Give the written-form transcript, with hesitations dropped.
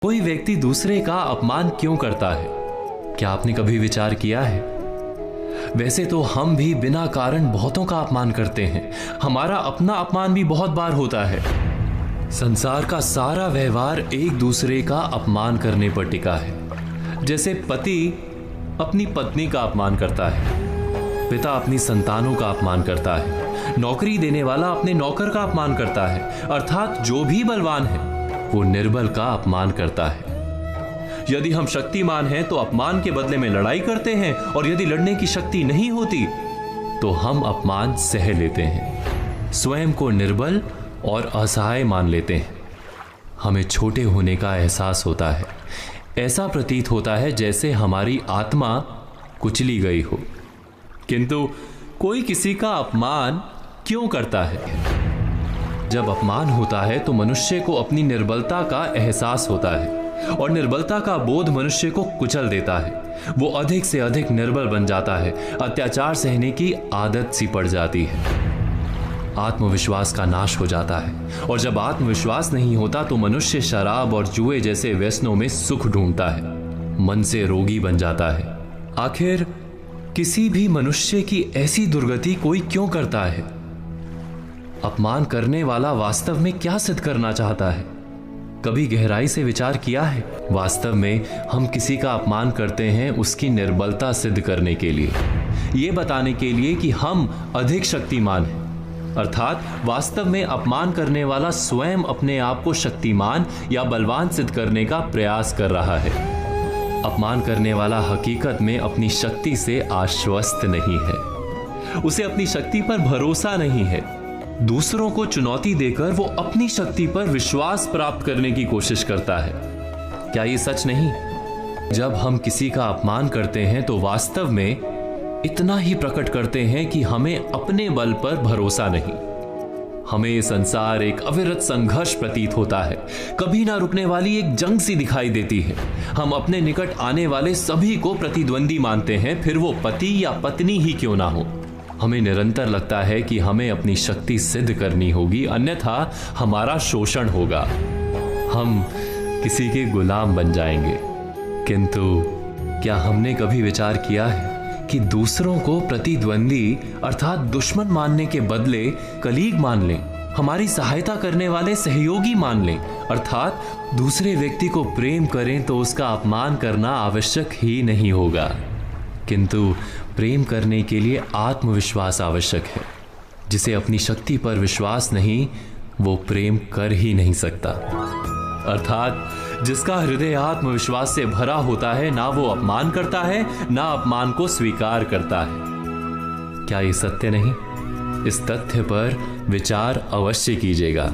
कोई व्यक्ति दूसरे का अपमान क्यों करता है? क्या आपने कभी विचार किया है? वैसे तो हम भी बिना कारण बहुतों का अपमान करते हैं। हमारा अपना अपमान भी बहुत बार होता है। संसार का सारा व्यवहार एक दूसरे का अपमान करने पर टिका है। जैसे पति अपनी पत्नी का अपमान करता है, पिता अपनी संतानों का अपमान करता है, नौकरी देने वाला अपने नौकर का अपमान करता है, अर्थात जो भी बलवान है वो निर्बल का अपमान करता है। यदि हम शक्तिमान हैं तो अपमान के बदले में लड़ाई करते हैं, और यदि लड़ने की शक्ति नहीं होती तो हम अपमान सह लेते हैं, स्वयं को निर्बल और असहाय मान लेते हैं। हमें छोटे होने का एहसास होता है। ऐसा प्रतीत होता है जैसे हमारी आत्मा कुचली गई हो। किंतु कोई किसी का अपमान क्यों करता है? जब अपमान होता है तो मनुष्य को अपनी निर्बलता का एहसास होता है, और निर्बलता का बोध मनुष्य को कुचल देता है। वो अधिक से अधिक निर्बल बन जाता है, अत्याचार सहने की आदत सी पड़ जाती है। आत्मविश्वास का नाश हो जाता है, और जब आत्मविश्वास नहीं होता तो मनुष्य शराब और जुए जैसे व्यसनों में सुख ढूंढता है, मन से रोगी बन जाता है। आखिर किसी भी मनुष्य की ऐसी दुर्गति कोई क्यों करता है? अपमान करने वाला वास्तव में क्या सिद्ध करना चाहता है? कभी गहराई से विचार किया है? वास्तव में हम किसी का अपमान करते हैं उसकी निर्बलता सिद्ध करने के लिए, ये बताने के लिए कि हम अधिक शक्तिमान हैं। अर्थात वास्तव में अपमान करने वाला स्वयं अपने आप को शक्तिमान या बलवान सिद्ध करने का प्रयास कर रहा है। अपमान करने वाला हकीकत में अपनी शक्ति से आश्वस्त नहीं है, उसे अपनी शक्ति पर भरोसा नहीं है। दूसरों को चुनौती देकर वो अपनी शक्ति पर विश्वास प्राप्त करने की कोशिश करता है। क्या ये सच नहीं? जब हम किसी का अपमान करते हैं तो वास्तव में इतना ही प्रकट करते हैं कि हमें अपने बल पर भरोसा नहीं। हमें ये संसार एक अविरत संघर्ष प्रतीत होता है, कभी ना रुकने वाली एक जंग सी दिखाई देती है। हम अपने निकट आने वाले सभी को प्रतिद्वंदी मानते हैं, फिर वो पति या पत्नी ही क्यों ना हो। हमें निरंतर लगता है कि हमें अपनी शक्ति सिद्ध करनी होगी, अन्यथा हमारा शोषण होगा, हम किसी के गुलाम बन जाएंगे। किंतु क्या हमने कभी विचार किया है कि दूसरों को प्रतिद्वंदी अर्थात दुश्मन मानने के बदले कलीग मान लें, हमारी सहायता करने वाले सहयोगी मान लें, अर्थात दूसरे व्यक्ति को प्रेम करें तो उसका अपमान करना आवश्यक ही नहीं होगा। किंतु प्रेम करने के लिए आत्मविश्वास आवश्यक है। जिसे अपनी शक्ति पर विश्वास नहीं, वो प्रेम कर ही नहीं सकता। अर्थात जिसका हृदय आत्मविश्वास से भरा होता है, ना वो अपमान करता है, ना अपमान को स्वीकार करता है। क्या ये सत्य नहीं? इस तथ्य पर विचार अवश्य कीजिएगा।